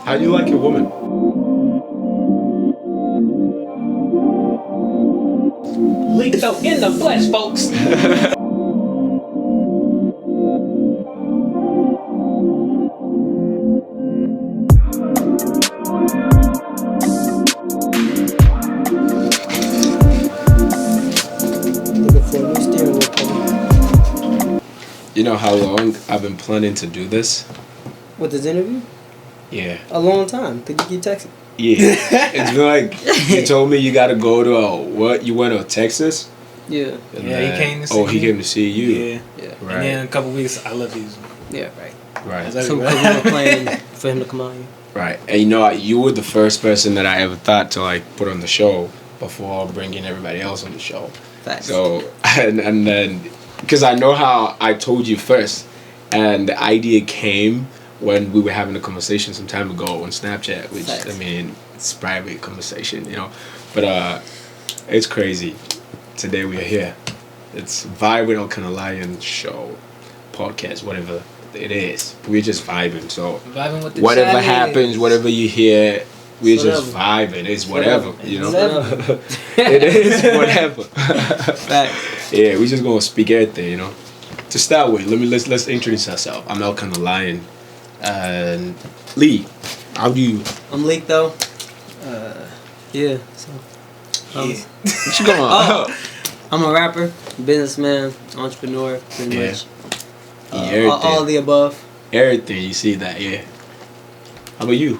How do you like your woman? Leekthought in the flesh, folks. Looking for a new steering wheel cover. You know how long I've been planning to do this? With this interview? Yeah. A long time. Could you keep texting? Yeah. It's been like, you told me you gotta go to, what? You went to Texas? Yeah. And Yeah, he then- came to see Oh, he you. came to see you. Yeah. Yeah. Right. And then a couple weeks, I left these. Yeah, right. Right. So we were planning for him to come on here. Right. And you know, you were the first person that I ever thought to like put on the show before bringing everybody else on the show. Facts. So, and then, because I know how I told you first, and the idea came when we were having a conversation some time ago on Snapchat, which, Facts. I mean, it's private conversation, you know. But it's crazy. Today we are here. It's Vibe with Elkanahlion show, podcast, whatever it is. We're just vibing. So, Vibing with the whatever chatties. happens, whatever you hear, we're It's just whatever. vibing. It's whatever, you know. Whatever. It is whatever. Facts. Yeah, we just gonna speak everything, you know. To start with, let's introduce ourselves. I'm Elkanahlion, and Lee. How do you? I'm Leek though. Yeah. So. Yeah. What you going? Oh. I'm a rapper, businessman, entrepreneur, pretty Yeah. much. Yeah, All the above. everything. You see that? Yeah. How about you?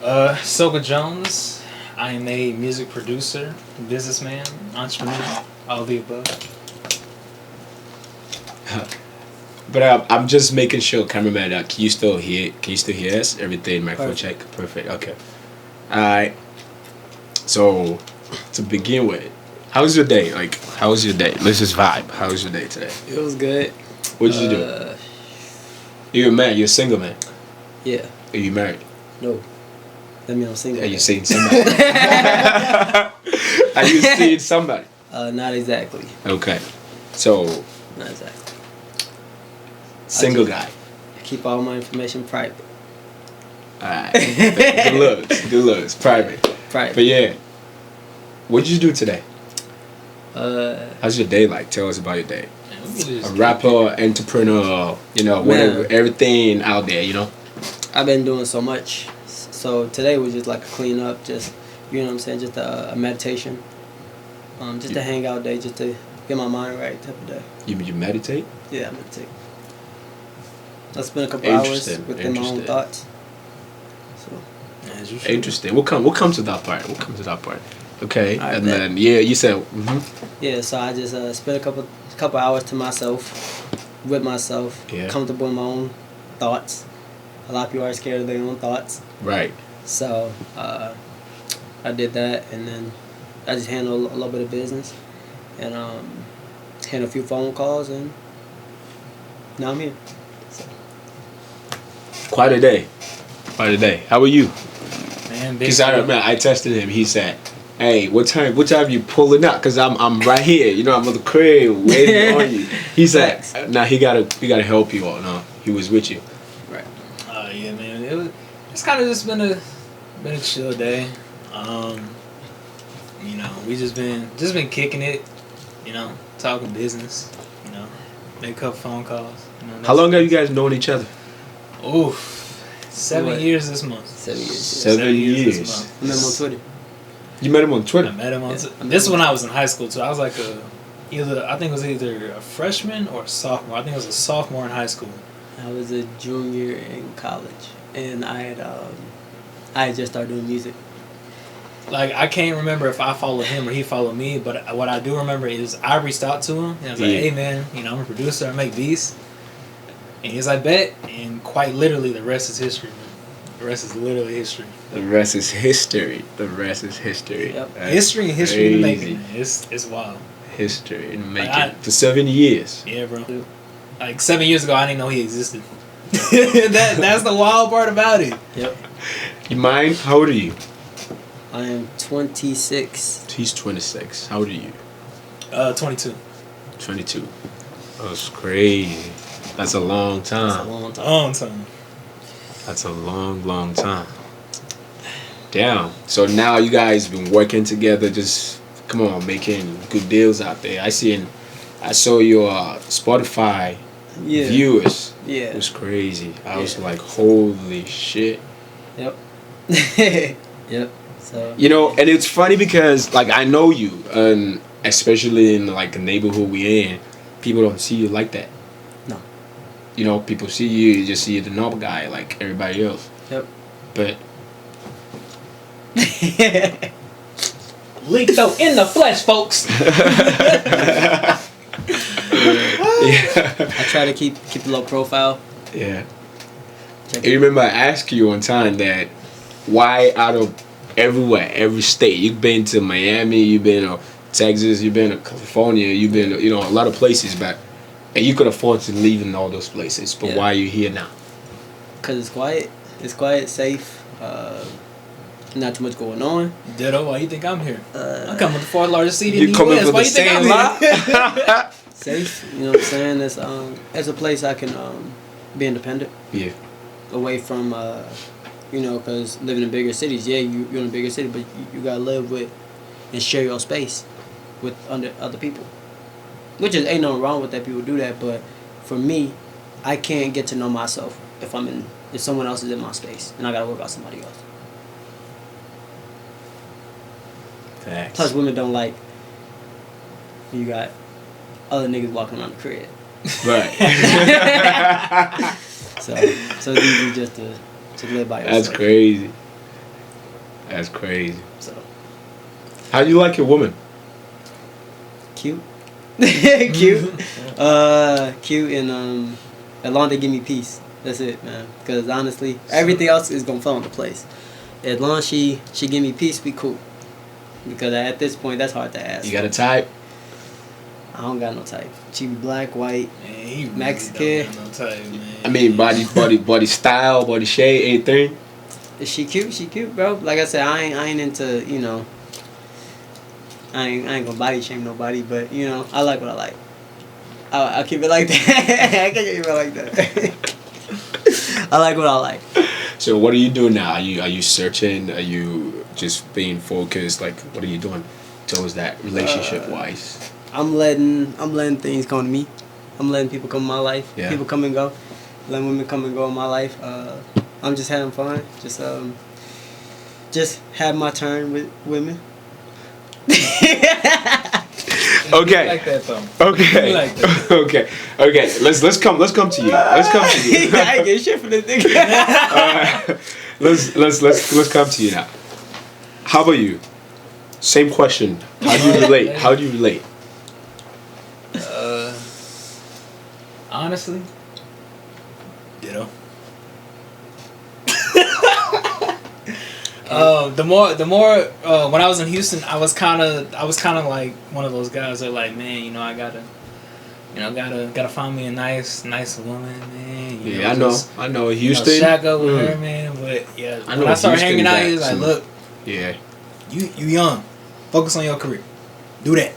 Soca Jones. I am a music producer, businessman, entrepreneur, all the above. But I'm just making sure, cameraman. Can you still hear? Can you still hear us? Everything, microphone Perfect. check. Perfect. Okay. All right. So, to begin with, how was your day? Like, how was your day? Let's just vibe. How was your day today? It was good. What did you do? You're a man. You're a single man. Yeah. Are you married? No. That means I'm single. Are you seeing somebody? Are you seeing somebody? Not exactly. Okay. So, Not exactly. single guy. I keep all my information private. Alright. Good looks. Good looks. Private. Private. But yeah. What did you do today? Uh, How's your day like? Tell us about your day. Man, we can just A rapper, entrepreneur, you know, whatever. Man. Everything out there, you know? I've been doing so much. So today was just like a clean up, just, you know what I'm saying, just a meditation. Just a hangout day, just to get my mind right type of day. You meditate? Yeah, I meditate. I spend a couple hours Interesting, within my own interesting. thoughts. So, as you should. Interesting. We'll come to that part. We'll come to that part. Okay. Alright, and bet. then, yeah, you said, yeah, so I just spend a couple hours to myself, with myself, Yeah. comfortable in my own thoughts. A lot of people are scared of their own thoughts. right. So I did that, and then I just handled a little bit of business, and handled a few phone calls, and now I'm here. So, Quite a day. Quite a day. How are you? Man, big Because I texted him. He said, "Hey, what time you pulling up? Cause I'm right here. You know, I'm on the crib waiting on you." He said, Facts. "Nah, he gotta help you out. No, he was with you." right. Yeah, man. It's kind of just been a chill day. You know, we just been kicking it. You know, talking business. You know, make a couple phone calls. You know, How long have you guys known each other? Oof, 7 What? years this month. 7 years. Seven years. this month. I met him on Twitter. You met him on I Twitter. met him on. Yeah. This is when I was in high school too. I was like I think it was either a freshman or a sophomore. I think it was a sophomore in high school. I was a junior in college, and I had just started doing music. Like, I can't remember if I followed him or he followed me, but what I do remember is I reached out to him and I was like, Yeah. "Hey man, you know, I'm a producer. I make beats." And he's like, "Bet," and quite literally, the rest is history, man. The rest is literally history. The rest is history. The rest is history. Yep. That's History in the crazy. making. Man. It's wild. History in the making. I- For 7 years. Yeah, bro. Yeah. Like 7 years ago, I didn't know he existed. That's the wild part about it. Yep. You mind? How old are you? I am 26. He's 26. How old are you? 22. 22. That's crazy. That's a long That's a time. long time. Long time. That's a long time. Damn. So now you guys been working together, just come on, making good deals out there. I saw your Spotify viewers. Yeah. It was crazy. I was like, holy shit. Yep. Yep. So. You know, and it's funny because like I know you, and especially in like the neighborhood we in, people don't see you like that. No. You know, people see you just see the normal guy like everybody else. Yep. But Leekthought in the flesh, folks. yeah. I try to keep a low profile. Yeah. You remember I asked you one time that why out of everywhere, every state, you've been to Miami, you've been to Texas, you've been to California, you've been to, you know, a lot of places, but and you could afford to leave in all those places, but why are you here now? Cause it's quiet. It's quiet, safe. Not too much going on. Ditto, why you think I'm here? I'm coming with the fourth largest city in You the coming US. for Why the you think same I'm here? Safe, you know what I'm saying? It's a place I can be independent. Yeah. Away from you know, because living in bigger cities, yeah, you're in a bigger city, but you gotta live with and share your space with other people. Which is ain't nothing wrong with that. People do that, but for me, I can't get to know myself if someone else is in my space and I gotta worry about somebody else. Facts. Plus, women don't like you got other niggas walking around the crib. Right. So it's easy just to live by yourself. That's crazy. That's crazy. So How do you like your woman? cute, cute, cute, and as long as they give me peace, that's it, man. Because honestly, everything else is gonna fall into place. As long as she give me peace, we cool. Because at this point, that's hard to ask. You got a type? I don't got no type. She be black, white, Man, he really Mexican. don't got no type, man. I mean, body style, body shape, anything. Is she cute? She cute, bro. Like I said, I ain't into, you know. I ain't gonna body shame nobody, but you know, I like what I like. I'll keep it like that. I can keep it like that. I like what I like. So what are you doing now? Are you searching? Are you just being focused? Like, what are you doing towards that relationship wise? I'm letting things come to me. I'm letting people come in my life. Yeah. People come and go. Letting women come and go in my life. I'm just having fun. Just have my turn with women. Okay. You like that though. Okay. You like that. Okay. Let's come to you. Let's come to you. I ain't get shit from this nigga. Let's come to you now. How about you? Same question. How do you relate? How do you relate? Honestly, ditto. The more when I was in Houston, I was kind of like one of those guys that like, man, you know, I gotta find me a nice woman, man. You Yeah, know, I know. Houston. Shack up with her, man. But yeah, when I started hanging out, he was like, look, yeah, you young, focus on your career, do that,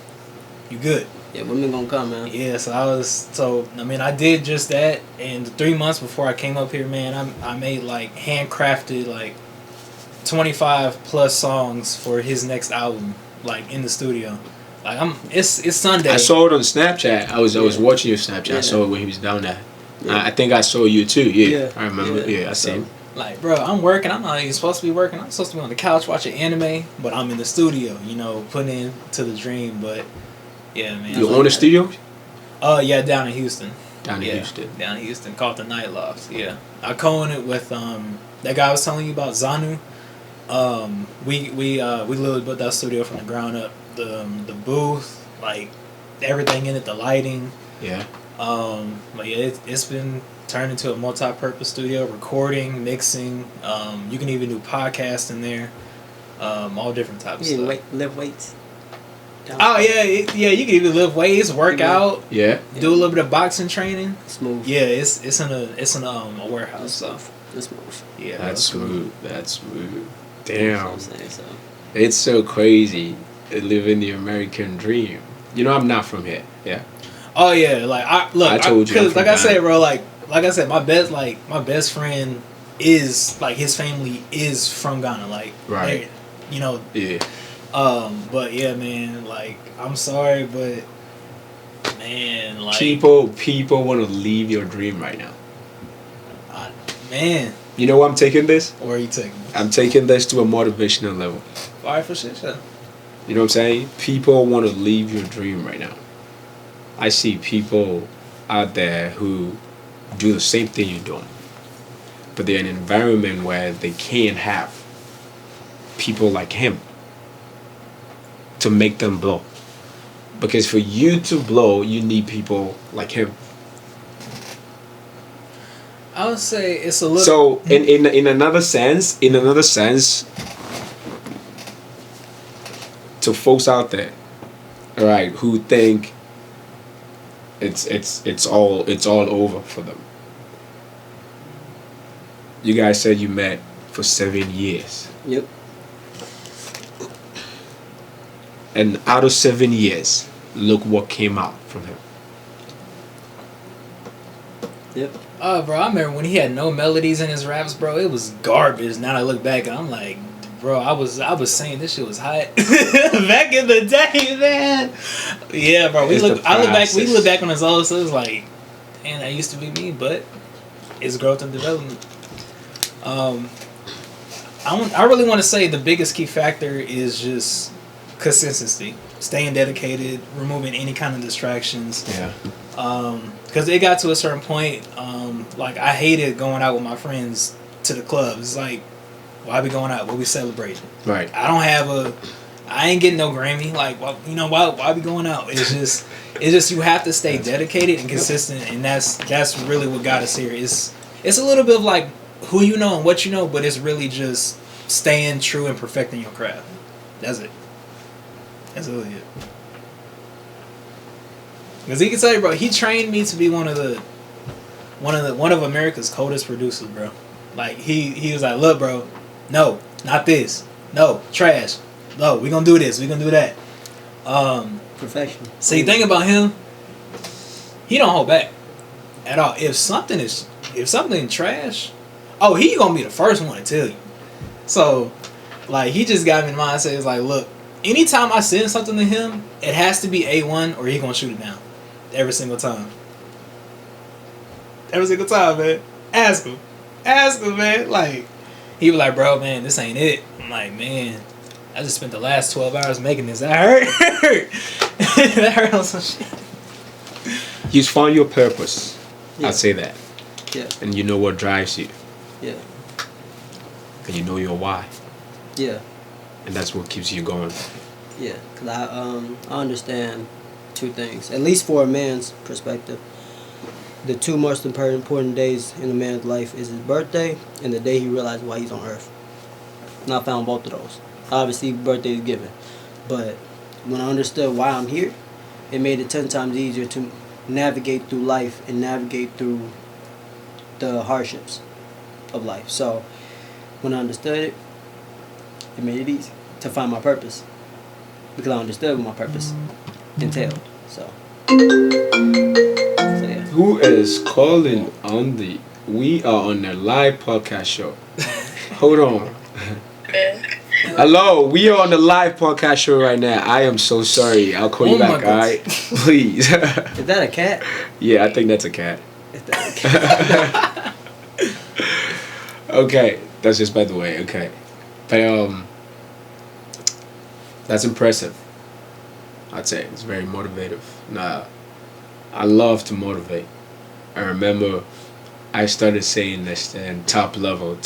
you good. Yeah, women gonna come, man. Yeah, so I did just that, and 3 months before I came up here, man, I made like handcrafted like 25 plus songs for his next album, like in the studio. Like it's Sunday. I saw it on Snapchat. I was watching your Snapchat. Yeah. I saw it when he was down there. Yeah. I think I saw you too. Yeah. I remember. Yeah, I seen. Like, bro, I'm working. I'm not even supposed to be working. I'm supposed to be on the couch watching anime, but I'm in the studio, you know, putting into the dream. But yeah, man. You own a studio? Yeah, down in Houston. Down in Houston, called the Night Lofts. Yeah, I co-own it with that guy I was telling you about, Zanu. We literally built that studio from the ground up. The booth, like everything in it, the lighting. Yeah. But yeah, it's been turned into a multi-purpose studio, recording, mixing. You can even do podcasts in there. All different types of stuff. Lift weights. Oh yeah, you can even lift weights, work out. Yeah. Do a little bit of boxing training. Smooth. Yeah, it's in a warehouse. So. It's smooth. Yeah. That's smooth. Damn. I'm saying, so. It's so crazy living the American dream. You know, I'm not from here. Yeah. Oh yeah, like I told you. Because like I said, bro, like I said, my best friend is like his family is from Ghana, like Right. you know. Yeah. But yeah, man, like I'm sorry, but man, like People want to leave your dream right now. Man, You know where I'm taking this? where are you taking me? I'm taking this to a motivational level. All right, for sure. You know what I'm saying? People want to leave your dream right now. I see people out there who do the same thing you're doing, but they're in an environment where they can't have people like him to make them blow. Because for you to blow, you need people like him. I would say it's a little. So in another sense, to folks out there, right, who think it's all over for them. You guys said you met for 7 years. Yep. And out of 7 years, look what came out from him. Yep. Bro, I remember when he had no melodies in his raps, bro. It was garbage. Now I look back, and I'm like, bro, I was saying this shit was hot back in the day, man. Yeah, bro. We look back on his old, so it was like, man, that used to be me, but it's growth and development. I really want to say the biggest key factor is just consistency, staying dedicated, removing any kind of distractions. Yeah. Because it got to a certain point, like I hated going out with my friends to the club. It's like, why we going out? What we celebrating? Right. I ain't getting no Grammy. Like, why we going out? It's just you have to stay dedicated and consistent, and that's really what got us here. It's a little bit of like who you know and what you know, but it's really just staying true and perfecting your craft. That's it. That's really it. Because he can tell you, bro, he trained me to be one of America's coldest producers, bro. Like he was like, look, bro, no, not this, no, trash, no, we gonna do this, we gonna do that. Perfection. So you think about him, he don't hold back at all. If something trash, oh, he gonna be the first one to tell you. So, like, he just got me in mind. It's like, look, anytime I send something to him, it has to be A1 or he gonna shoot it down. Every single time. Every single time, man. Ask him, man. Like, he was like, bro, man, this ain't it. I'm like, man, I just spent the last 12 hours making this. That hurt. That hurt on some shit. You've found your purpose. Yeah. I'd say that. Yeah. And you know what drives you. Yeah. And you know your why. Yeah. And that's what keeps you going. Yeah. Because I understand two things, at least for a man's perspective. The two most important days in a man's life is his birthday and the day he realizes why he's on earth. And I found both of those. Obviously, birthday is given. But when I understood why I'm here, it made it 10 times easier to navigate through life and navigate through the hardships of life. So when I understood it, it made it easy to find my purpose. Because I understood what my purpose entailed. So yeah. Who is calling on the... We are on a live podcast show. Hold on. Hello, we are on the live podcast show right now. I am so sorry. I'll call you back, alright? Please. Is that a cat? Yeah, I think that's a cat. Is that a cat? Okay, that's just by the way, okay. But, that's impressive. I'd say it's very motivative. Nah, I love to motivate. I remember I started saying this in top level.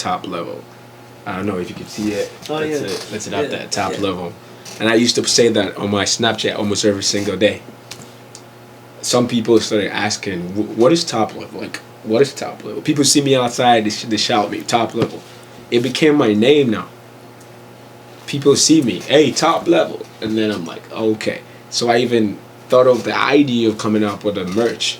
I don't know if you can see it. Oh, that's yeah. it. That's it up there, top level. And I used to say that on my Snapchat almost every single day. Some people started asking, what is top level? Like, what is top level? People see me outside, they shout me, top level. It became my name now. People see me, hey, top level. And then I'm like, okay. So I even thought of the idea of coming up with a merch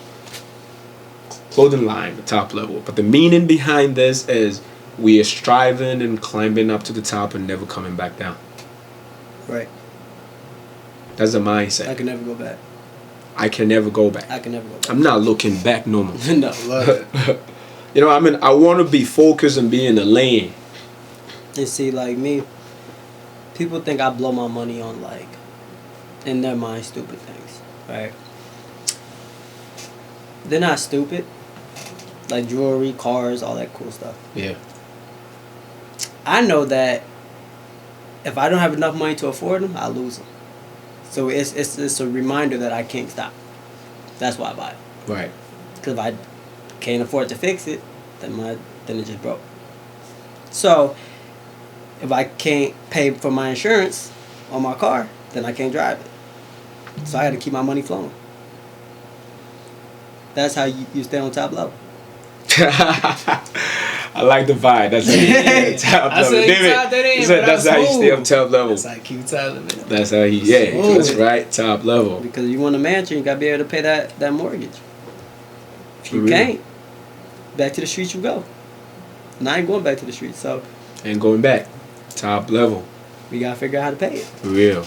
clothing line, the top level. But the meaning behind this is we are striving and climbing up to the top and never coming back down. Right. That's the mindset. I can never go back. I can never go back. I can never go back. I'm not looking back no more. No, love it. You know, I mean, I want to be focused and be in the lane. And see, like me, people think I blow my money on, like, in their mind, stupid things, right? They're not stupid. Like jewelry, cars, all that cool stuff. Yeah. I know that if I don't have enough money to afford them, I lose them. So it's a reminder that I can't stop. That's why I buy it. Right. Because if I can't afford to fix it, then it just broke. So if I can't pay for my insurance on my car, then I can't drive it. So I got to keep my money flowing. That's how you stay on top level. I like the vibe. That's how you stay on top level. David, that's how you stay on top level. That's how I keep telling it. That's how he, yeah, that's right, top level. Because you want a mansion, you got to be able to pay that mortgage. If you can't, back to the streets you go. And I ain't going back to the streets, so. And going back, top level. We got to figure out how to pay it. Real.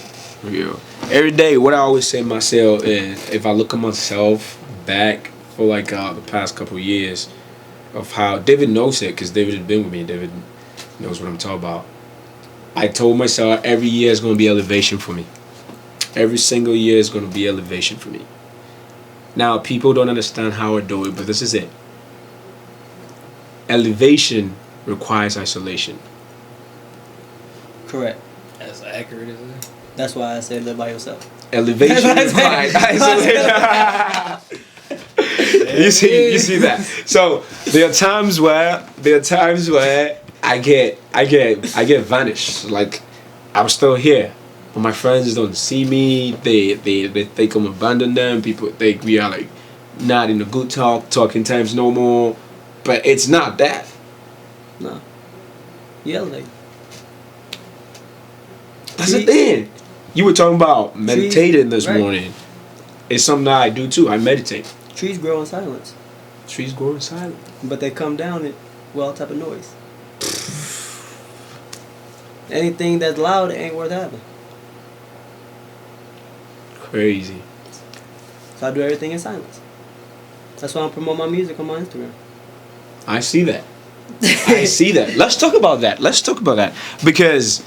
Every day, what I always say to myself is, if I look at myself back for like the past couple of years, of how David knows it, because David has been with me. David knows what I'm talking about. I told myself every year is going to be elevation for me. Every single year is going to be elevation for me. Now, people don't understand how I do it, but this is it. Elevation requires isolation. Correct. That's accurate, isn't it? That's why I say live by yourself. Elevation requires isolation. You see that. So there are times where I get vanished. Like I'm still here, but my friends don't see me. They think I'm abandoned them. People think we are like not in the good talking times no more. But it's not that. No. You elevate. That's the thing. You were talking about meditating this morning. It's something that I do too. I meditate. Trees grow in silence. Trees grow in silence. But they come down with all type of noise. Anything that's loud ain't worth having. Crazy. So I do everything in silence. That's why I promote my music on my Instagram. I see that. I see that. Let's talk about that. Because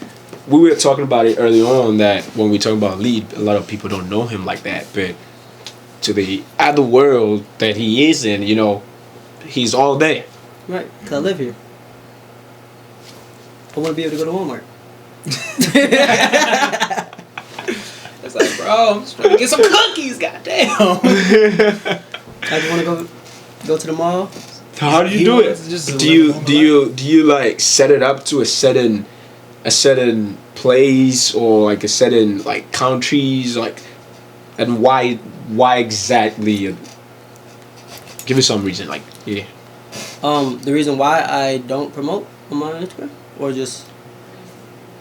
we were talking about it early on that when we talk about Lead, a lot of people don't know him like that. But to the other world that he is in, you know, he's all there. Right, because I live here. I want to be able to go to Walmart. It's like, bro, I'm just trying to get some cookies, goddamn. I just want to go to the mall. How do you do it? Do you like set it up to a certain place or like a certain like countries like, and why exactly? Give me some reason, like yeah. The reason why I don't promote on my Instagram, or just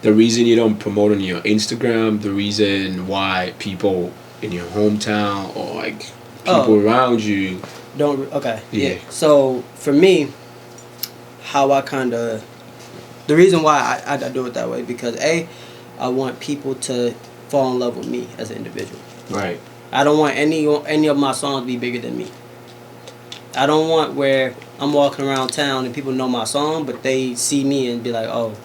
the reason you don't promote on your Instagram, the reason why people in your hometown or like people around you don't. Okay. Yeah. So for me, how I the reason why I do it that way, because I want people to fall in love with me as an individual. Right. I don't want any of my songs to be bigger than me. I don't want where I'm walking around town and people know my song, but they see me and be like, "Oh,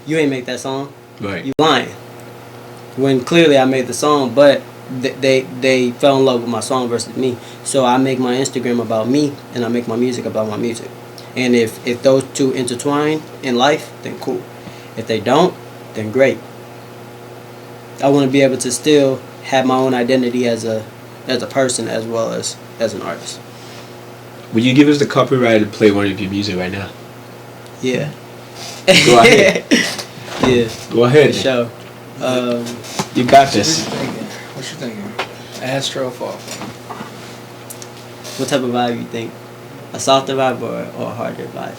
you ain't make that song. Right. You lying." When clearly I made the song, but they fell in love with my song versus me. So I make my Instagram about me, and I make my music about my music. And if those two intertwine in life, then cool. If they don't, then great. I want to be able to still have my own identity as a person as well as an artist. Will you give us the copyright to play one of your music right now? Yeah. Go ahead. Yeah. Go ahead. For sure. You got this. What you thinking? Astro Fall. What type of vibe you think? A softer vibe or a harder vibe?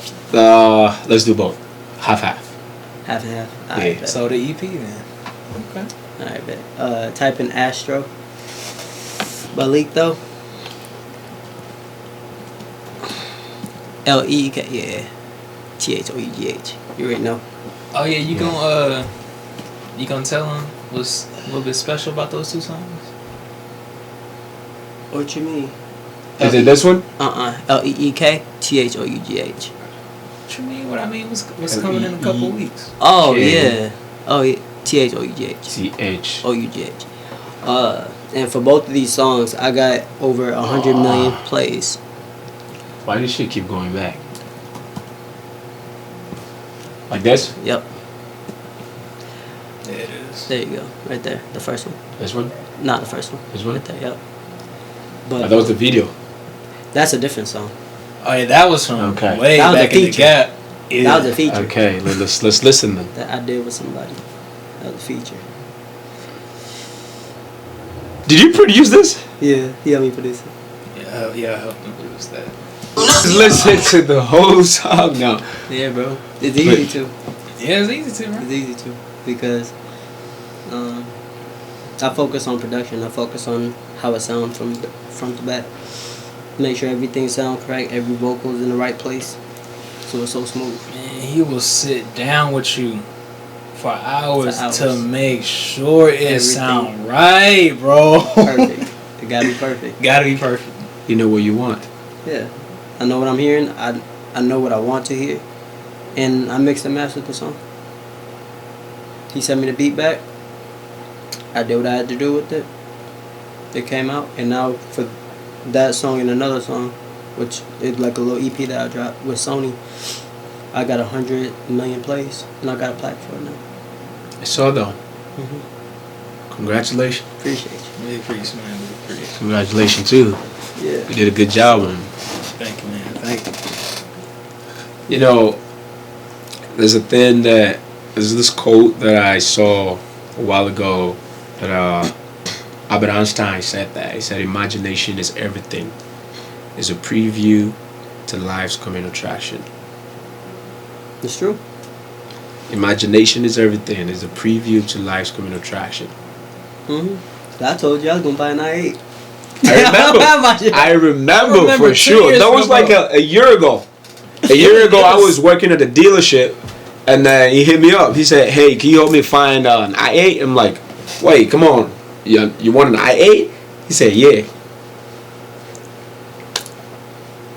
Let's do both. Half. Half and half. Yeah. Right, So the EP then. Okay. Alright, bet. Type in Astro by Leekthought. Leek, yeah. THOEGH. You already know. Oh yeah, you gonna tell them what's a little bit special about those two songs? What you mean? Is it this one? LEEK THOUGH. What you mean? What I mean? What's coming in a couple weeks? Oh yeah. Oh yeah. THOUGH. TH. OUGH. And for both of these songs, I got over 100 million plays. Why does shit keep going back? Like this? Yep. Yeah, it is. There you go. Right there. The first one. This one? Not the first one. This one? Right there. Yep. Oh, But that was the video. that's a different song. Oh yeah, that was from Okay. way That was back a in the feature. gap. Yeah. That was a feature Okay, let's listen then. that I did with somebody. That was a feature. Did you produce this? Yeah, he helped me produce it. Yeah, I helped him produce that. Listen to the whole song now. Yeah, bro. It's easy too. Yeah, it's easy to, right? It's easy too because I focus on production. I focus on how it sounds from the front to back. Make sure everything sounds correct. Every vocal's in the right place, so it's so smooth. Man, he will sit down with you for hours, For hours. to make sure it Everything. sound right, bro. Perfect. It gotta be perfect. Gotta be perfect. You know what you want. Yeah, I know what I'm hearing. I know what I want to hear, and I mixed and mastered the song. He sent me the beat back. I did what I had to do with it. It came out, and now for that song and another song, which is like a little EP that I dropped with Sony, I got 100 million plays, and I got a plaque for it now. I saw though. Mm-hmm. Congratulations. Appreciate you. Big priest, man. Big priest. Congratulations too. Yeah. You did a good job on it. Thank you, man. Thank you. You know, there's this quote that I saw a while ago that Albert Einstein said that. He said, "Imagination is everything. It's a preview to life's coming attraction." It's true. Imagination is everything. It's a preview to life's coming attraction. Mm-hmm. I told you I was gonna buy an i8. I remember remember for 2 sure. years That was ago. like a year ago. A year ago, I was working at a dealership, and he hit me up. He said, "Hey, can you help me find an i8?" I'm like, "Wait, come on. You want an i8?" He said, "Yeah."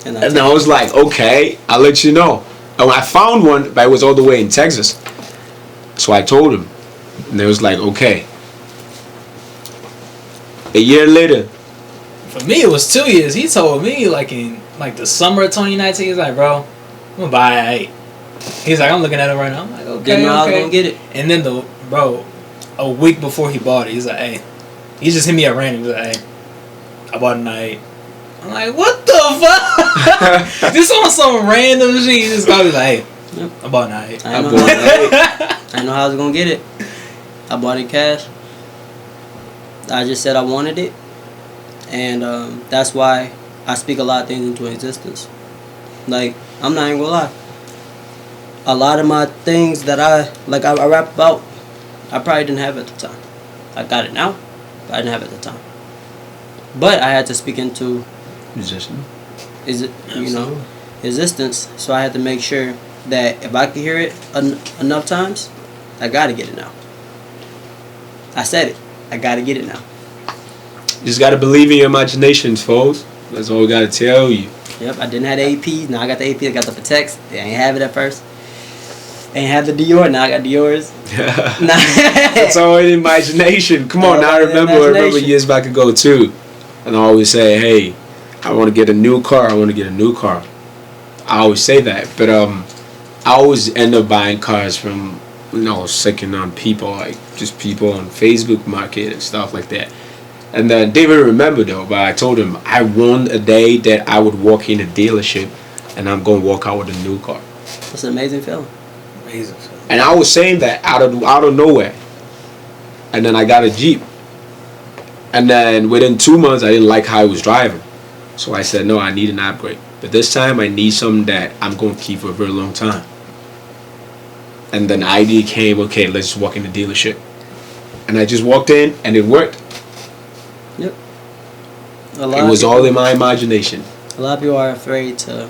And I was like, "Okay, I'll let you know." And I found one, but it was all the way in Texas. So I told him, and they was like, "Okay." A year later, For me, it was 2 years. He told me in the summer of 2019. He's like, "Bro, I'm gonna buy an 8." He's like, "I'm looking at it right now." I'm like, "Okay, Didn't know I was okay." gonna get it. And then a week before he bought it, he's like, "Hey," he just hit me at random. He's like, "Hey, I bought an 8." I'm like, "What the fuck?" Just on some random shit. He just called me like, "Hey, Yep. I bought an 8." I bought know, an I know how I was gonna get it. I bought it cash. I just said I wanted it, and that's why I speak a lot of things into existence. Like, I'm not even gonna lie. A lot of my things that I rap about, I probably didn't have at the time. I got it now, but I didn't have it at the time. But I had to speak into musician. existence. So I had to make sure that if I could hear it enough times, I gotta get it now. I said it. I gotta get it now. You just gotta believe in your imaginations, folks. That's all we gotta tell you. Yep, I didn't have the AP. Now I got the AP. I got the Protects. They ain't have it at first. Ain't have the Dior. Now I got Dior's. It's all in imagination. Come on, now I remember years back ago too. And I always say, "Hey, I want to get a new car. I want to get a new car." I always say that, but I always end up buying cars from second-hand people, like just people on Facebook Market and stuff like that. And then they didn't remember though, but I told them I want a day that I would walk in a dealership and I'm gonna walk out with a new car. That's an amazing feeling. Amazing. And I was saying that out of nowhere. And then I got a Jeep. And then within 2 months I didn't like how I was driving. So I said, no, I need an upgrade. But this time I need something that I'm gonna keep for a very long time. And then the idea came, okay, let's walk in the dealership. And I just walked in and it worked. Yep. It was all in my imagination. A lot of people are afraid to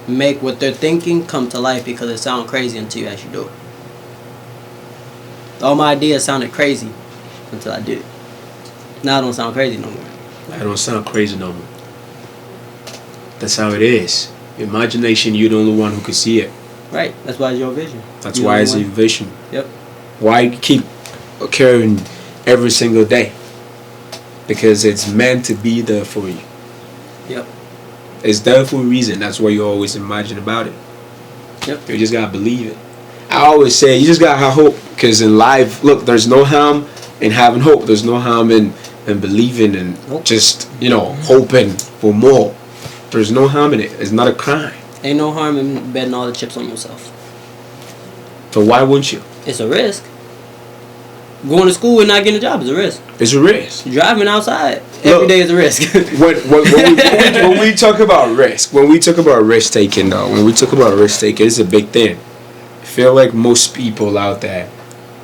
make what they're thinking come to life because it sounds crazy until you actually do it. All my ideas sounded crazy until I did it. Now it don't sound crazy no more. I don't sound crazy no more. That's how it is. Imagination, you're the only one who could see it. Right. That's why it's your vision. That's why it's your vision. Yep. Why keep occurring every single day? Because it's meant to be there for you. Yep. It's there for a reason. That's why you always imagine about it. Yep. You just gotta believe it. I always say you just gotta have hope. Because in life, look, there's no harm in having hope. There's no harm in believing and just, hoping for more. There's no harm in it. It's not a crime. Ain't no harm in betting all the chips on yourself. So why wouldn't you? It's a risk. Going to school and not getting a job is a risk. It's a risk. Driving outside every day is a risk. when we talk about risk, when we talk about risk taking, it's a big thing. I feel like most people out there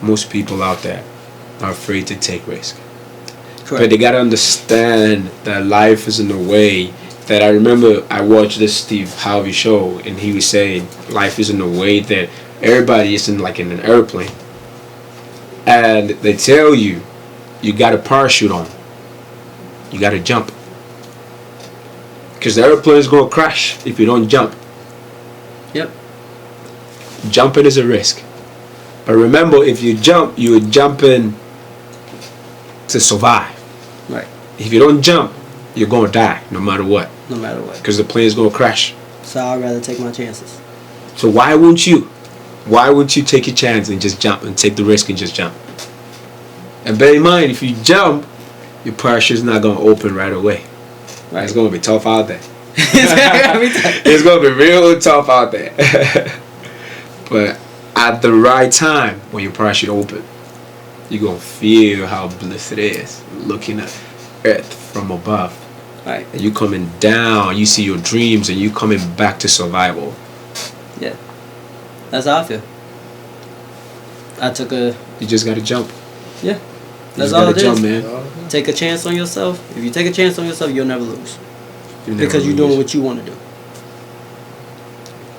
are afraid to take risk. Correct. But they gotta understand that life is in a way that I remember I watched this Steve Harvey show and he was saying life is in a way that everybody is in an airplane. And they tell you got a parachute on. You got to jump. Because the airplane is going to crash if you don't jump. Yep. Jumping is a risk. But remember, if you jump, you're jumping to survive. Right. If you don't jump, you're going to die no matter what. No matter what. Because the plane is going to crash. So I'd rather take my chances. So why wouldn't you? Why wouldn't you take a chance and just jump and take the risk and just jump? And bear in mind, if you jump, your parachute's not going to open right away. Right. It's going to be tough out there. It's going to be real tough out there. But at the right time, when your parachute open, you're going to feel how blessed it is looking at Earth from above. Right. And you coming down, you see your dreams, and you coming back to survival. Yeah. That's how I feel. You just gotta jump. Yeah. That's all it is. Jump, man. Take a chance on yourself. If you take a chance on yourself, you'll never lose. Because you're doing what you want to do.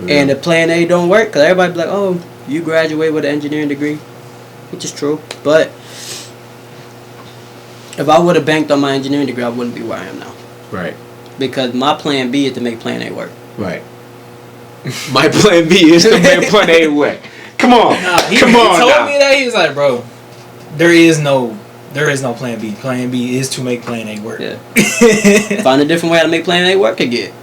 Yeah. And if plan A don't work, because everybody be like, oh, you graduate with an engineering degree. Which is true. But if I would have banked on my engineering degree, I wouldn't be where I am now. Right. Because my plan B is to make plan A work. Right. My plan B is to make plan A work. Come on. He told me that. He was like, bro, there is no plan B. Plan B is to make plan A work. Yeah. Find a different way how to make plan A work again.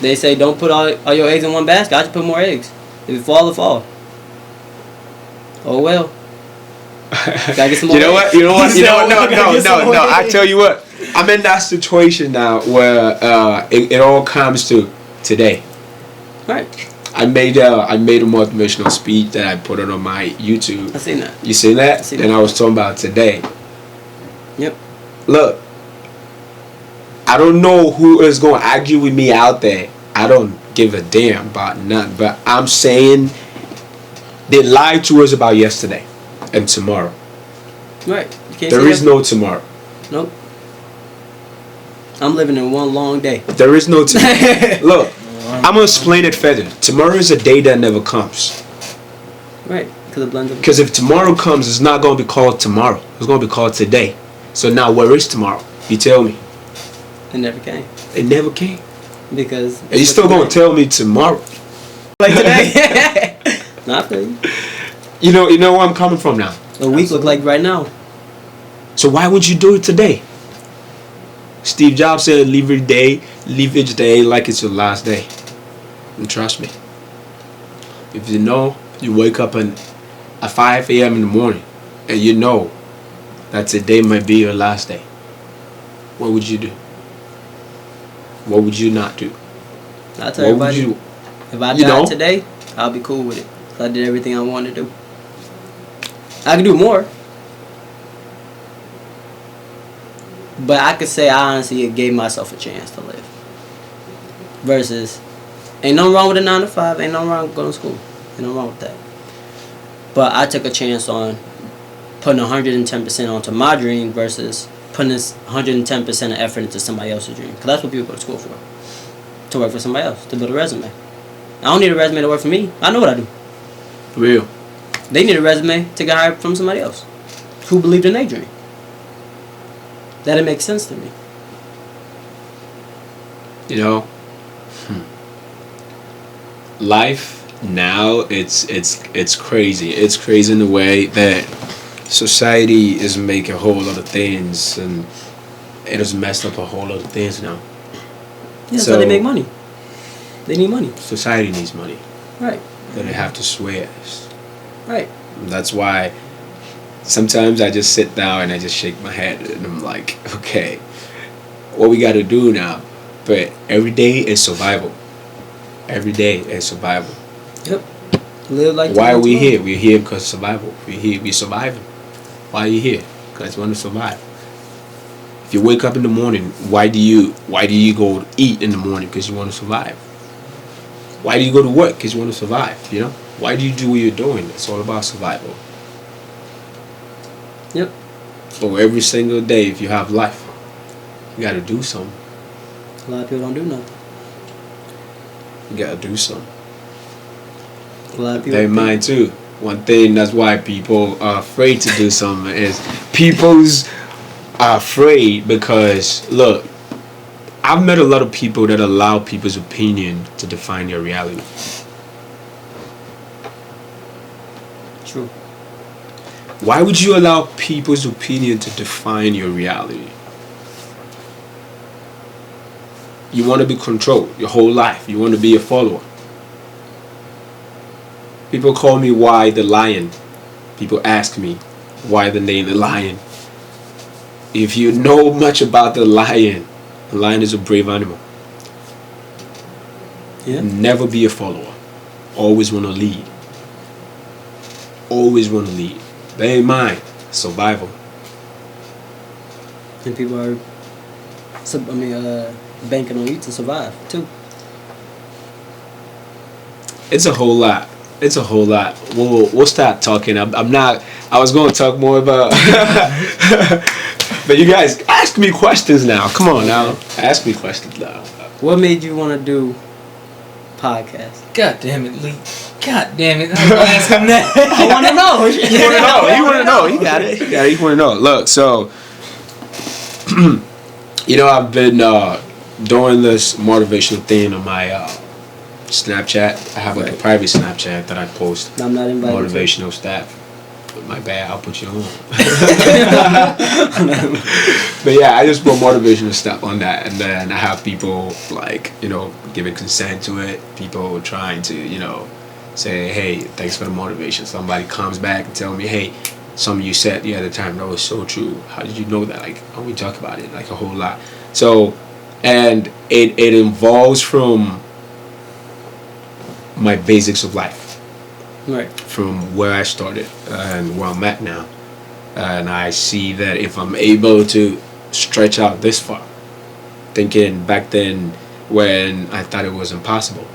They say don't put all your eggs in one basket. I just put more eggs. If it fall, it fall. Oh well. Gotta get some more You know eggs. what? No. I tell you what. I'm in that situation now where it all comes to today. Right. I made a motivational speech that I put on my YouTube. I seen that. You seen that? And I was talking about today. Yep. Look, I don't know who is going to argue with me out there. I don't give a damn about nothing. But I'm saying they lied to us about yesterday and tomorrow. Right. There is no tomorrow. Nope. I'm living in one long day. There is no tomorrow. Look, I'm going to explain it further. Tomorrow is a day that never comes. Right. Because if tomorrow comes, it's not going to be called tomorrow. It's going to be called today. So now, where is tomorrow? You tell me. It never came. It never came. Because... And you still going to tell me tomorrow. Like today? Not for you. You know where I'm coming from now. A week look like right now. So why would you do it today? Steve Jobs said, live each day like it's your last day. And trust me. If you wake up at 5 a.m. in the morning and you know that today might be your last day, what would you do? What would you not do? I'll tell everybody, if I die today, I'll be cool with it. I did everything I wanted to do. I can do more. But I could say I honestly gave myself a chance to live. Versus, ain't nothing wrong with a 9 to 5. Ain't nothing wrong with going to school. Ain't nothing wrong with that. But I took a chance on putting 110% onto my dream versus putting this 110% of effort into somebody else's dream. Because that's what people go to school for. To work for somebody else. To build a resume. I don't need a resume to work for me. I know what I do. Real. They need a resume to get hired from somebody else. Who believed in their dream. That'll make sense to me. You know, life now it's crazy. It's crazy in the way that society is making a whole lot of things, and it has messed up a whole lot of things now. Yeah, so they make money. They need money. Society needs money. Right. That they have to swear. Right. That's why sometimes I just sit down and I just shake my head and I'm like, okay, what we got to do now? But every day is survival. Every day is survival. Yep. Live like. Why are we here? We're here because of survival. We're here. We're surviving. Why are you here? Because you want to survive. If you wake up in the morning, why do you go eat in the morning? Because you want to survive. Why do you go to work? Because you want to survive. You know. Why do you do what you're doing? It's all about survival. Yep. So every single day, if you have life, you got to do something. A lot of people don't do nothing. You got to do something. A lot of people. They mind too. One thing that's why people are afraid to do something is people's are afraid because look, I've met a lot of people that allow people's opinion to define their reality. True. Why would you allow people's opinion to define your reality? You want to be controlled your whole life. You want to be a follower. People call me why the lion. People ask me why the name the lion. If you know much about the lion is a brave animal. Yeah. Never be a follower. Always want to lead. Always want to lead. Bear in mind, survival. And people are, banking on you to survive too. It's a whole lot. It's a whole lot. We'll start talking. I'm not. I was going to talk more about. But you guys ask me questions now. Come on now. Ask me questions now. What made you want to do podcast? God damn it, Lee. God damn it. I was gonna ask him that. I want to know. He want to know. He want to know. He got it. He want to know. Look, so I've been doing this motivational thing on my Snapchat. I have like a private Snapchat that I post. I'm not invited. Motivational stuff. My bad, I'll put you on. But yeah, I just put motivational stuff on that, and then I have people like giving consent to it. People trying to say, hey, thanks for the motivation. Somebody comes back and tell me, hey, something you said the other time that was so true. How did you know that? Like, oh, we talk about it like a whole lot. So, and it involves from my basics of life. Right. From where I started and where I'm at now. And I see that if I'm able to stretch out this far, thinking back then when I thought it was impossible,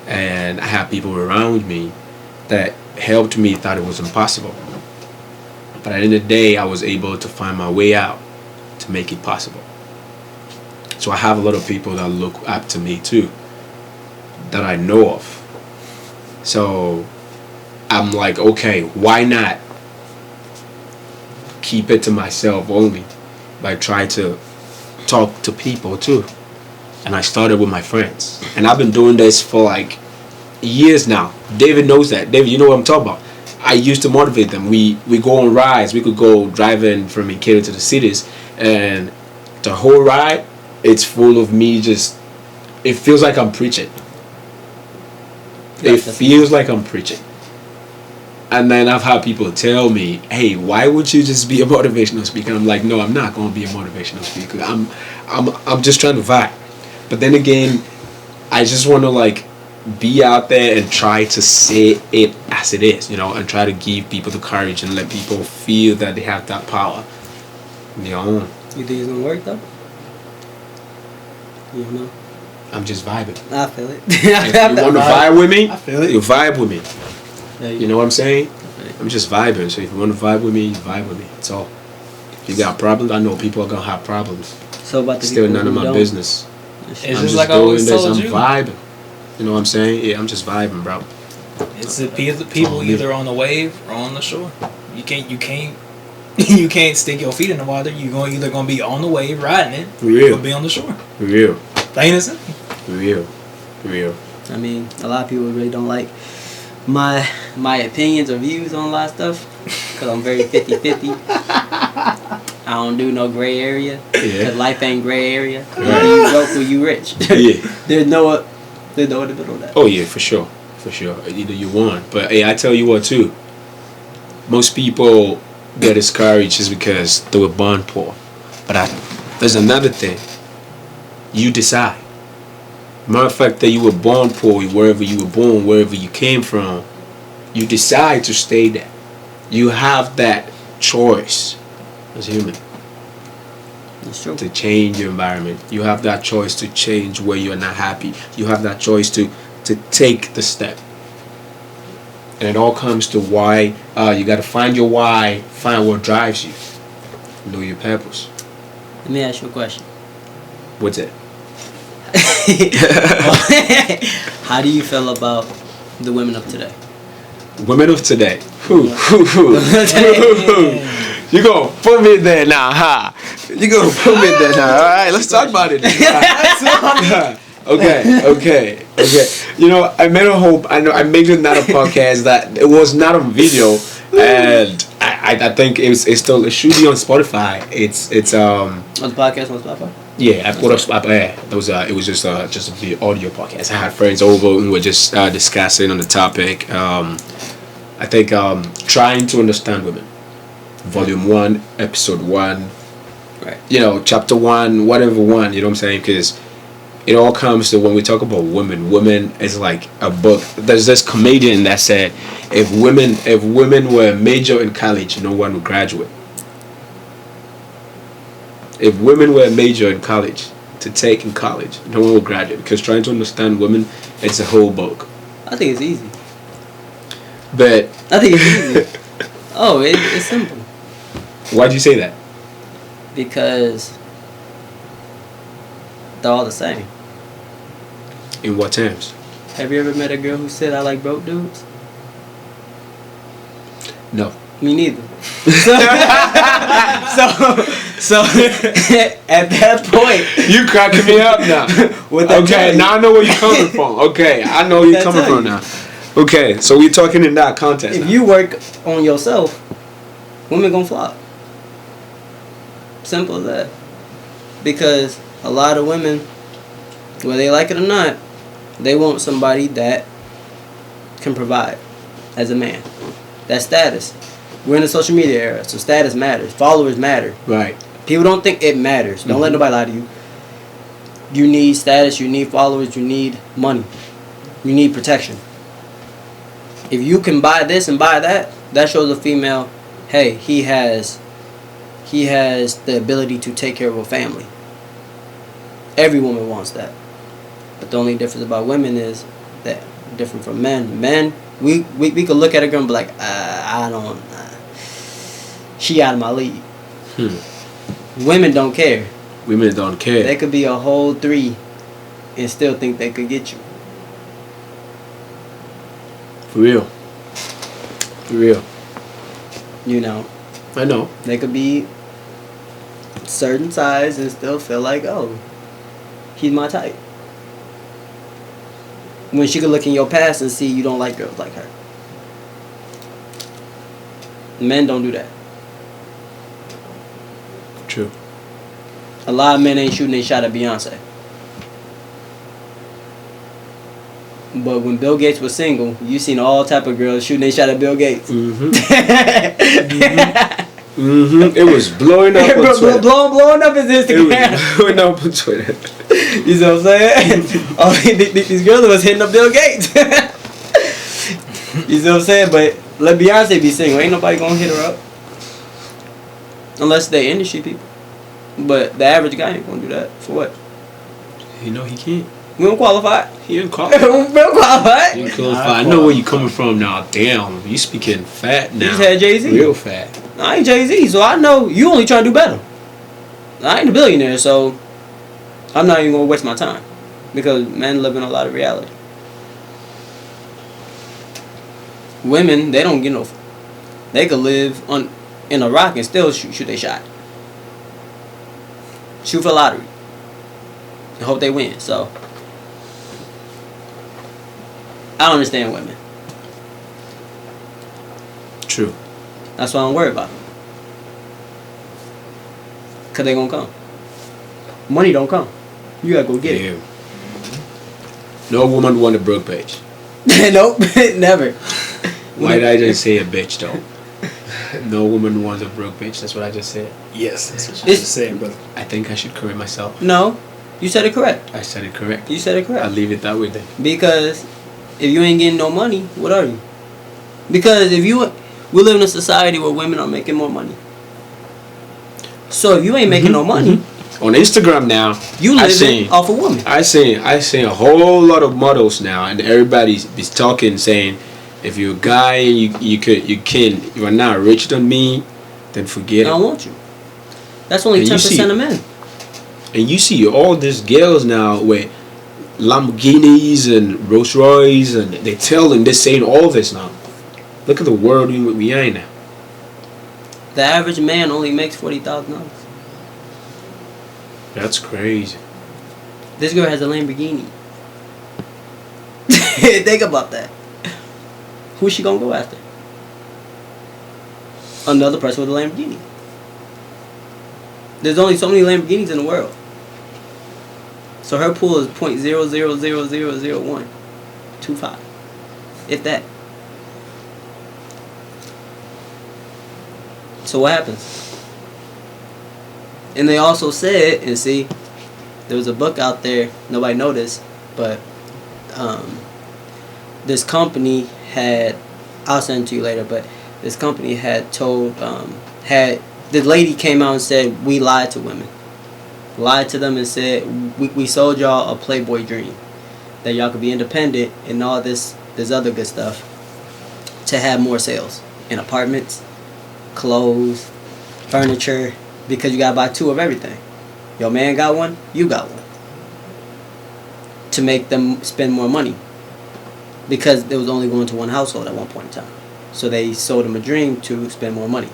and I have people around me that helped me thought it was impossible. But at the end of the day, I was able to find my way out to make it possible. So I have a lot of people that look up to me too, that I know of. So I'm like, okay, why not keep it to myself only, but try to talk to people too. And I started with my friends, and I've been doing this for like years now. David knows that. David, you know what I'm talking about. I used to motivate them. We go on rides. We could go driving from Ikeda to the cities, and the whole ride, it's full of me just. It feels like I'm preaching. It feels like I'm preaching. And then I've had people tell me, hey, why would you just be a motivational speaker? I'm like, no, I'm not going to be a motivational speaker. I'm just trying to vibe. But then again, I just want to like be out there and try to say it as it is, and try to give people the courage and let people feel that they have that power in their own. You think it's going to work though? You don't know? I'm just vibing. I feel it. If you want to vibe with me, I feel it. you vibe with me. Yeah, You know what I'm saying? I'm just vibing. So if you want to vibe with me, you vibe with me. That's all. If you got problems, I know people are going to have problems. So about the Still people none of who my don't. business. It's I'm just like I always told I'm you. vibing. You know what I'm saying? Yeah, I'm just vibing, bro. It's the people either on the wave or on the shore. You can't you can't stick your feet in the water. You're either gonna be on the wave riding it, For real. or be on the shore. For real. Plain and simple. For real. For real. I mean, a lot of people really don't like my opinions or views on a lot of stuff because I'm very 50-50. I don't do no gray area because life ain't gray area. Right. You broke or you rich. Yeah. There's no in the middle of that. Oh yeah, for sure. For sure. Either you won. But hey, I tell you what too. Most people get discouraged just because they were born poor. But there's another thing. You decide. Matter of fact, that you were born poor, wherever you were born, wherever you came from, you decide to stay there. You have that choice as human. That's true. To change your environment. You have that choice to change where you're not happy. You have that choice to take the step. And it all comes to why. You got to find your why, find what drives you. Know your purpose. Let me ask you a question. What's it? How do you feel about the women of today? Women of today. You gonna put me there now, huh? You gonna put me there now. All right, let's talk about it. Okay. You know, I made a whole. I made another podcast that it was not on video, and I think it should be on Spotify. It's On the podcast on Spotify. Yeah, I put up. It was just the audio podcast. I had friends over and we were just discussing on the topic. I think trying to understand women. Volume 1, episode 1. Right. You know, chapter 1, whatever one. You know what I'm saying? Because it all comes to when we talk about women. Women is like a book. There's this comedian that said, if women were a major in college, no one would graduate. If women were a major in college to take in college, no one will graduate because trying to understand women, it's a whole book. I think it's easy. But I think it's easy. Oh, it's simple. Why'd you say that? Because they're all the same. In what terms? Have you ever met a girl who said, "I like broke dudes"? No. Me neither. So at that point, You cracking me up now. Okay, now I know where you're coming from. Okay, I know where you're coming from now. Okay, so we're talking in that context. if now. you work on yourself, women gonna flop. Simple as that. Because a lot of women, whether they like it or not, they want somebody that can provide as a man. That's status. We're in the social media era, so status matters. Followers matter. Right. People don't think it matters. Don't let nobody lie to you. You need status, you need followers, you need money. You need protection. If you can buy this and buy that, that shows a female, hey, he has the ability to take care of a family. Every woman wants that. But the only difference about women is that different from men. Men, we could look at a girl and be like, she out of my league. Women don't care. Women don't care. They could be a whole 3 and still think they could get you. For real. For real. You know, I know. they could be certain size and still feel like, oh, he's my type. When she could look in your past and see you don't like girls like her. Men don't do that. True. A lot of men ain't shooting their shot at Beyonce. But when Bill Gates was single, you seen all type of girls shooting their shot at Bill Gates. It was blowing up on Twitter. blowing up his Instagram. It was blowing up on Twitter. You see what I'm saying? These girls was hitting up Bill Gates. You see what I'm saying? But let Beyonce be single. Ain't nobody gonna hit her up. Unless they industry people. But the average guy ain't gonna do that. For what? You know he can't. We don't qualify. He didn't qualify. We don't qualify. He didn't qualify. I know where you coming from now. Damn, you speaking fat now. You just had Jay-Z. Real fat. I ain't Jay-Z, so I know you only trying to do better. I ain't a billionaire, so I'm not even gonna waste my time. Because men live in a lot of reality. Women, they don't get no. They could live in a rock and still shoot their shot. Shoot for lottery. and hope they win. So I don't understand women. True. That's why I don't worry about them. Cause they gonna come. Money don't come. You gotta go get it. No woman want a broke bitch. Nope, never. Why did I just say a bitch though? No woman wants a broke bitch. That's what I just said. Yes, that's what you just said, brother. I think I should correct myself. No, you said it correct. I said it correct. You said it correct. I'll leave it that way then. Because if you ain't getting no money, what are you? Because we live in a society where women are making more money. So if you ain't making no money, on Instagram now, you living off a woman. I seen a whole lot of models now, and everybody's talking saying, if you're a guy and you are not richer than me, then forget it. I don't want you. That's only 10% of men. And you see all these girls now with Lamborghinis and Rolls Royce, and they're saying all this now. Look at the world we are in now. The average man only makes $40,000. That's crazy. This girl has a Lamborghini. Think about that. Who's she gonna go after? Another person with a Lamborghini. There's only so many Lamborghinis in the world. So her pool is 0.00000125. If that. So what happens? And they also said, and see, there was a book out there, nobody noticed, but this company had, I'll send it to you later, but this company had told, the lady came out and said, we lied to women. Lied to them and said, we sold y'all a Playboy dream. That y'all could be independent and all this other good stuff to have more sales in apartments, clothes, furniture, because you gotta buy 2 of everything. Your man got one, you got one. To make them spend more money. Because they was only going to one household at one point in time. So they sold them a dream to spend more money.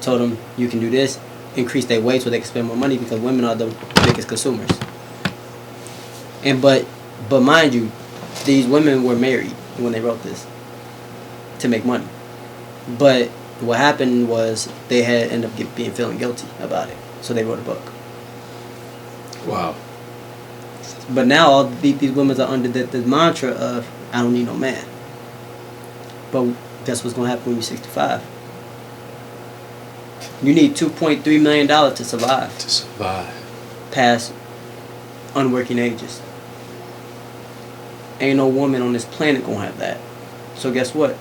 Told them, you can do this, increase their wage so they can spend more money because women are the biggest consumers. And but mind you, these women were married when they wrote this to make money. But what happened was they had ended up feeling guilty about it. So they wrote a book. Wow. But now all these women are under the mantra of, I don't need no man. But guess what's going to happen when you're 65? You need $2.3 million to survive. To survive. Past unworking ages. Ain't no woman on this planet going to have that. So guess what?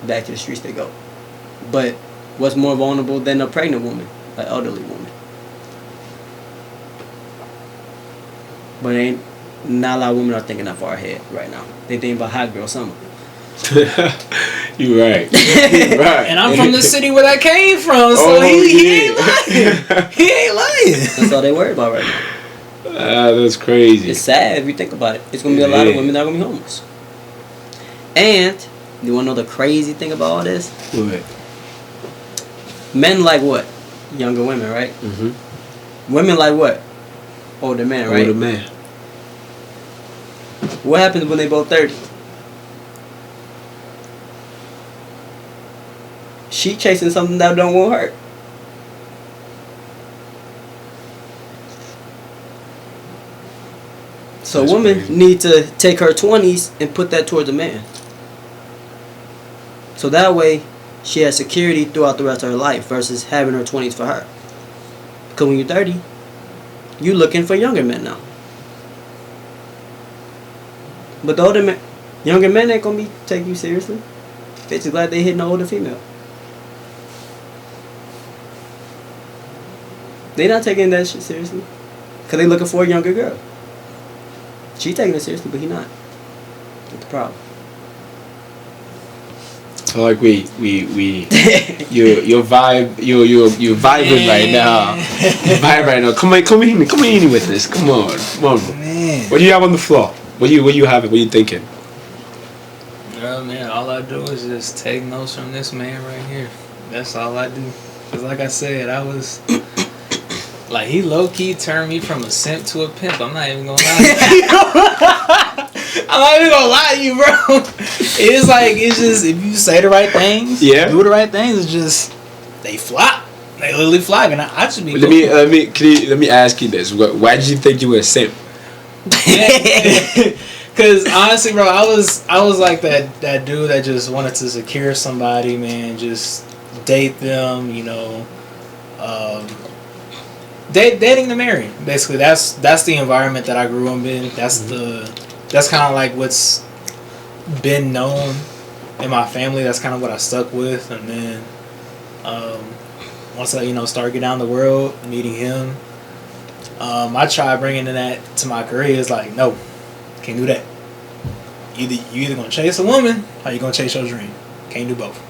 Back to the streets they go. But what's more vulnerable than a pregnant woman? An elderly woman. But not a lot of women are thinking that far ahead right now. They think about hot girl summer. You're right. You're right. And I'm from the city where that came from, so he ain't lying. He ain't lying. That's all they worry about right now. That's crazy. It's sad if you think about it. It's going to be a lot of women that are going to be homeless. And, you want to know the crazy thing about all this? What? Men like what? Younger women, right? Mm-hmm. Women like what? Older men, right? Older man. What happens when they both 30? She chasing something that don't want her. So That's women crazy. need to take her 20s and put that towards a man. So that way, she has security throughout the rest of her life versus having her 20s for her. Because when you're 30, you're looking for younger men now. But the older men, younger men ain't gonna be taking you seriously. They just glad they hitting an older female. They not taking that shit seriously. Because they looking for a younger girl. She taking it seriously, but he not. That's the problem. So like you're vibing right now. You're vibing right now. Come in with this. Come on, Man. What do you have on the floor? What you having? What you thinking? Well, man, all I do is just take notes from this man right here. That's all I do. Cause like I said, I was Like, he low-key turned me from a simp to a pimp. I'm not even gonna lie to you. I'm not even gonna lie to you, bro. It's like, it's just, if you say the right things, do the right things, it's just, they flop. They literally flop. And I should be Let me ask you this. Why did you think you were a simp? Because honestly, bro, I was like that dude that just wanted to secure somebody, man, just date them, you know, dating to marry. Basically, that's the environment that I grew up in. That's kind of like what's been known in my family. That's kind of what I stuck with. And then once I started getting out in the world, meeting him, I tried bringing that to my career. It's like, no, can't do that. You either gonna chase a woman or you gonna chase your dream. Can't do both.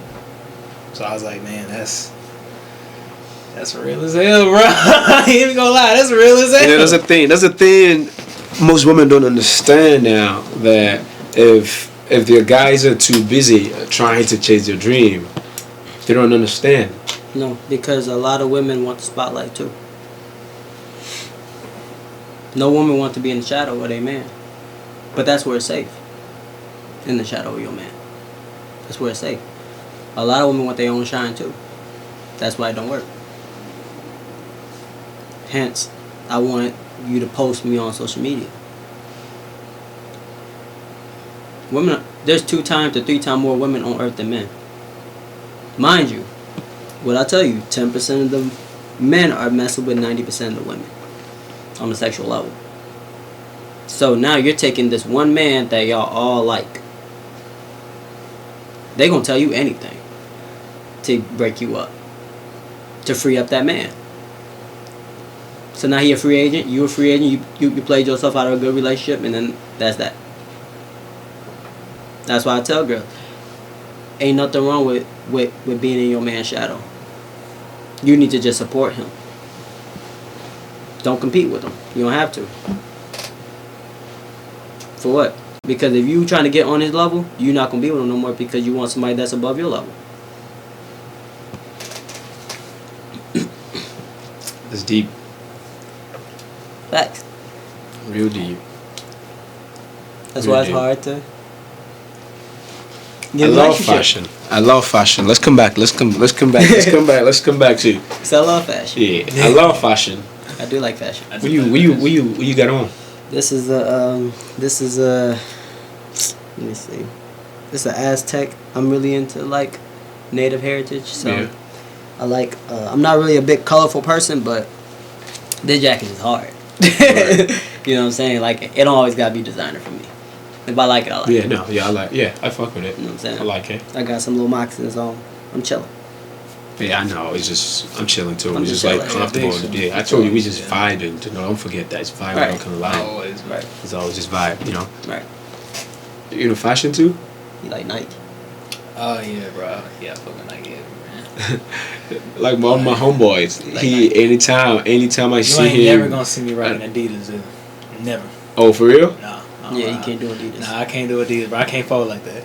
So I was like, man, that's real as hell, bro. I ain't even gonna lie, that's real as hell. Yeah, that's a thing. Most women don't understand now, that if their guys are too busy trying to chase their dream, they don't understand. No, because a lot of women want the spotlight too. No woman wants to be in the shadow of their man. But that's where it's safe. In the shadow of your man. That's where it's safe. A lot of women want their own shine too. That's why it don't work. Hence, I want you to post me on social media. Women, there's 2 times to 3 times more women on earth than men. Mind you, what I tell you, 10% of the men are messing with 90% of the women on the sexual level. So now you're taking this one man that y'all all like. They gonna tell you anything to break you up, to free up that man. So now he a free agent, you a free agent, you played yourself out of a good relationship, and then that's that. That's why I tell girls, ain't nothing wrong with being in your man's shadow. You need to just support him. Don't compete with him. You don't have to. For what? Because if you trying to get on his level, you're not going to be with him no more because you want somebody that's above your level. It's deep. Facts. Real deep. That's Real why it's deep. hard to I love fashion. I love fashion. Let's come back. Let's come back to. So I love fashion. Yeah, I love fashion. I do like fashion. What you got on? This is let me see. This is an Aztec. I'm really into like native heritage, so Yeah. I like. I'm not really a big colorful person, but this jacket is hard. Right. You know what I'm saying? Like it don't always gotta be designer for me. If I like it, I like it. I fuck with it. You know what I'm saying? I like it. I got some little moccasins on. I'm chilling. Yeah, I know. It's just I'm chilling too. I'm It's just just like chilling. comfortable. Yeah, I told you we just vibing. Don't forget that it's vibing. Right. Not gonna lie. Always, Right. It's always just vibe. You know. Right. You into fashion too? You like Nike? Oh yeah, bro. Yeah, fucking like it, man. Like one of my homeboys. Like anytime I You see ain't him. never gonna see me rocking Adidas, dude. Never. Oh, for real? Nah. Yeah, you can't do Adidas. Nah, I can't do Adidas, bro. I can't fold like that.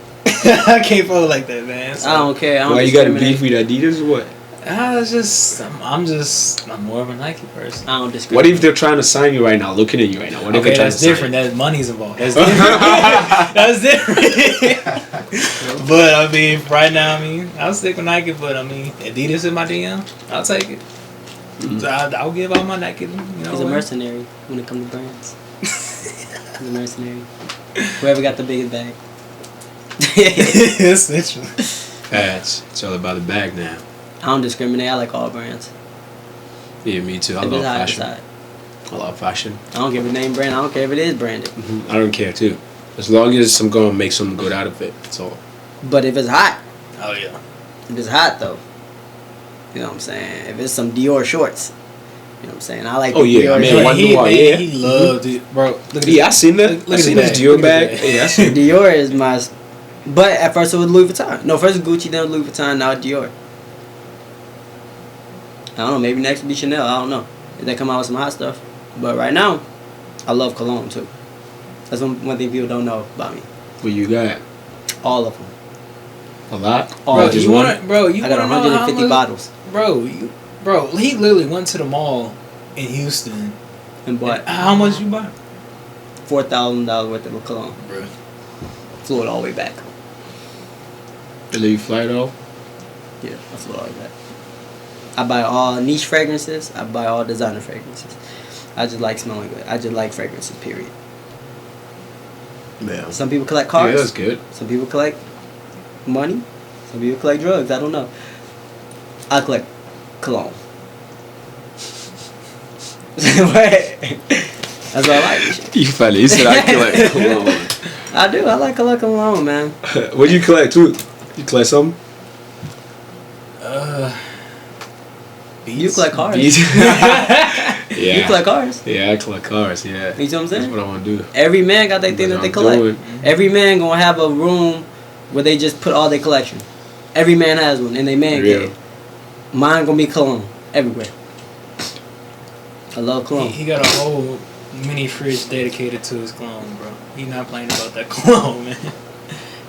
I can't fold like that, man. So, I don't care. I don't Why you got a discriminate. beef with Adidas or what? it's just I'm more of a Nike person. I don't discriminate. What if they're trying to sign you right now, looking at you right now? What if Okay, they're trying that's to sign different. you? That money's involved. That's different. That's different. But I mean, right now, I'll stick with Nike. But I mean, Adidas in my DM, I'll take it. Mm-hmm. So I'll give out my Nike. He's a mercenary when it comes to brands. He's a mercenary. Whoever got the biggest bag. Essentially. It's all about the bag now. I don't discriminate. I like all brands. Yeah, me too. I If love it's hot, fashion. it's hot. I love fashion. I don't give a name brand. I don't care if it is branded. I don't care too. As long as I'm gonna make something good out of it. That's all. But if it's hot, Oh yeah. if it's hot though, you know what I'm saying? If it's some Dior shorts, you know what I'm saying? I like Oh, the yeah, Dior I mean, shorts. Wonder he, Why, man, yeah. he loved it, bro. Look at Yeah, I seen that. Look I at seen his this bag. Dior Look at his bag. bag. Yeah, I seen it. Dior is my... But at first it was Louis Vuitton. No, first it was Gucci, then Louis Vuitton, now it's Dior. I don't know, maybe next will be Chanel, I don't know. If they come out with some hot stuff. But right now, I love cologne too. That's one thing people don't know about me. What you got? All of them. A lot? All Bro, of just you one? want, bro, you I got want to know how 150 much, bottles. bro, he literally went to the mall in Houston. And bought How much you buy? $4,000 worth of a cologne. Bro. Flew it all the way back. And then you fly it off? Yeah, I flew it all the way back. I buy all niche fragrances. I buy all designer fragrances. I just like smelling good. I just like fragrances, period. Man. Some people collect cars. Yeah, that's good. Some people collect money. Some people collect drugs. I don't know. I collect cologne. That's what I like. You funny. You said I collect cologne. I do. I like cologne, man. What do you collect too? You collect something? Beats. You collect cars. Yeah. You collect cars. Yeah, I collect cars. Yeah. You see what I'm saying? That's what I want to do. Every man got their thing that they collect. Every man gonna have a room where they just put all their collection. Every man has one in their man cave. Mine gonna be cologne everywhere. I love cologne. He got a whole mini fridge dedicated to his cologne, bro. He not playing about that cologne, man,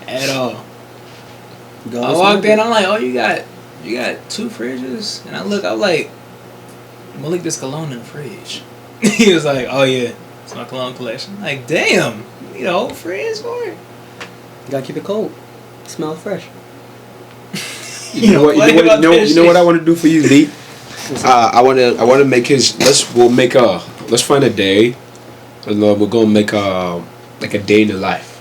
at all. I walked in, I'm like, oh, you got 2 fridges, and I'm like, Malik, this cologne in the fridge. He was like, oh yeah, it's my cologne collection. I'm like, damn, you need a whole fridge for it. You gotta keep it cold. Smell fresh. You know what I want to do for you, Lee? I want to make his. Let's find a day, and we're gonna make like a day in the life.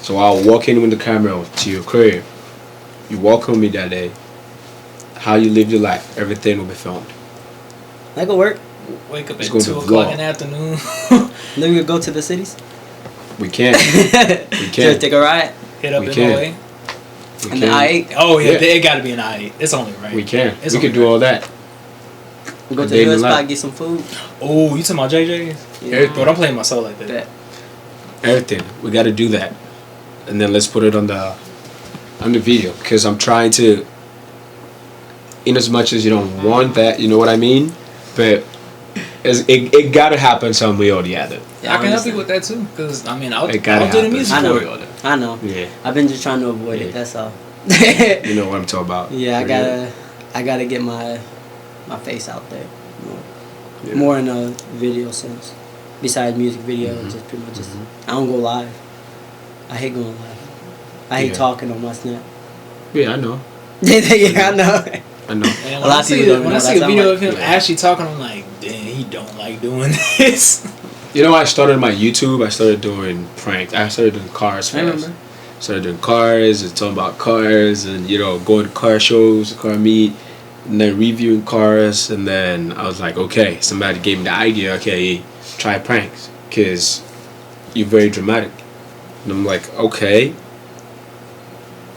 So I'll walk in with the camera to your crib. You walk on me that day. How you live your life, everything will be filmed. That could work. Wake up It's at gonna 2 be o'clock vlog. in the afternoon. Then we could go to the cities. We can. We can. Just take a ride. Hit up We in can. way. We And can. the I-8. Oh yeah, Yeah. it gotta be an I. It's only right. We can. It's We can only do all that. We go A to day the in hood the spot, life. get some food. Oh, you talking about JJ's? Yeah. Bro, don't play my soul like that. Bet. Everything. We got to do that, and then let's put it on the video because I'm trying to. In as much as you don't want that, you know what I mean, but it gotta happen some way or the other. Yeah, I can help understand. you with that too, cause I mean I'll It gotta do the happen. music I know. for you. I know. Yeah, I've been just trying to avoid Yeah. it. That's all. you know what I'm talking about. Yeah, For I gotta get my face out there more, Yeah. more in a video sense. Besides music video, Mhm. just pretty much just Mhm. I don't go live. I hate going live. I hate Yeah. talking on my snap. Yeah, I know. Yeah, I know. I know. And A lot of people don't when know I see a that. video I'm of him like, actually talking, I'm like, damn, he don't like doing this. You know, I started my YouTube. I started doing pranks. I started doing cars I first. remember. Started doing cars and talking about cars and going to car shows, car meet, and then reviewing cars. And then I was like, okay, somebody gave me the idea. Okay, try pranks because you're very dramatic. And I'm like, okay.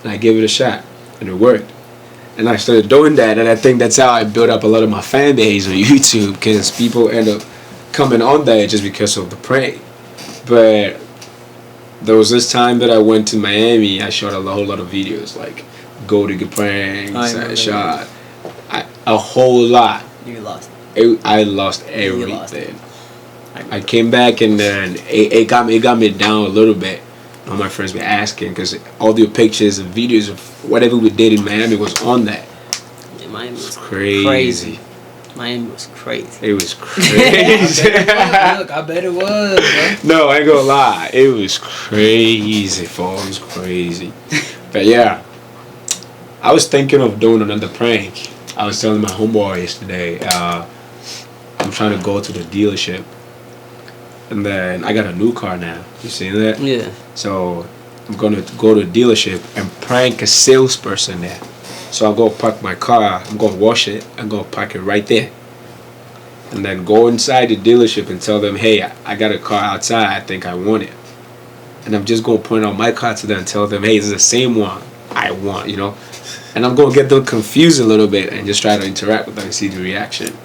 And I gave it a shot, and it worked. And I started doing that, and I think that's how I built up a lot of my fan base on YouTube because people end up coming on there just because of the prank. But there was this time that I went to Miami. I shot a whole lot of videos, like go to get pranks. I I remember shot a whole lot. You lost. I lost You lost everything. I I came back and then it got me down a little bit. All my friends were asking because all the pictures and videos of whatever we did in Miami was on that. Yeah, Miami was Crazy. Miami was crazy. It was crazy. Look, I bet it was, bro. No, I ain't gonna lie. It was crazy, folks. It was crazy. But yeah, I was thinking of doing another prank. I was telling my homeboy yesterday, I'm trying to go to the dealership. And then I got a new car now. You seen that? Yeah. So I'm gonna go to the dealership and prank a salesperson there. So I'll go park my car, I'm gonna wash it, I'm gonna park it right there. And then go inside the dealership and tell them, hey, I got a car outside, I think I want it. And I'm just gonna point out my car to them and tell them, hey, this is the same one I want, you know? And I'm gonna get them confused a little bit and just try to interact with them and see the reaction.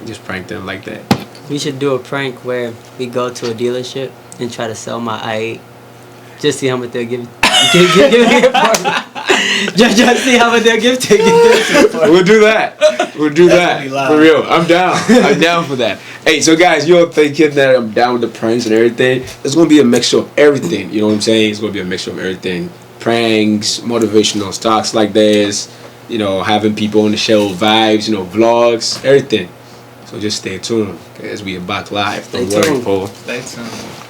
Just prank them like that. We should do a prank where we go to a dealership and try to sell my I-8. Just see how much they'll give it for me. Just see how much they'll give to it for me. We'll do that. We'll do that. gonna be loud. For real. I'm down. I'm down for that. Hey, so guys, you're thinking that I'm down with the pranks and everything. It's going to be a mixture of everything. You know what I'm saying? It's going to be a mixture of everything. Pranks, motivational stocks like this, you know, having people on the show, vibes, you know, vlogs, everything. So just stay tuned, because we are back live. Don't worry, Paul. Stay tuned.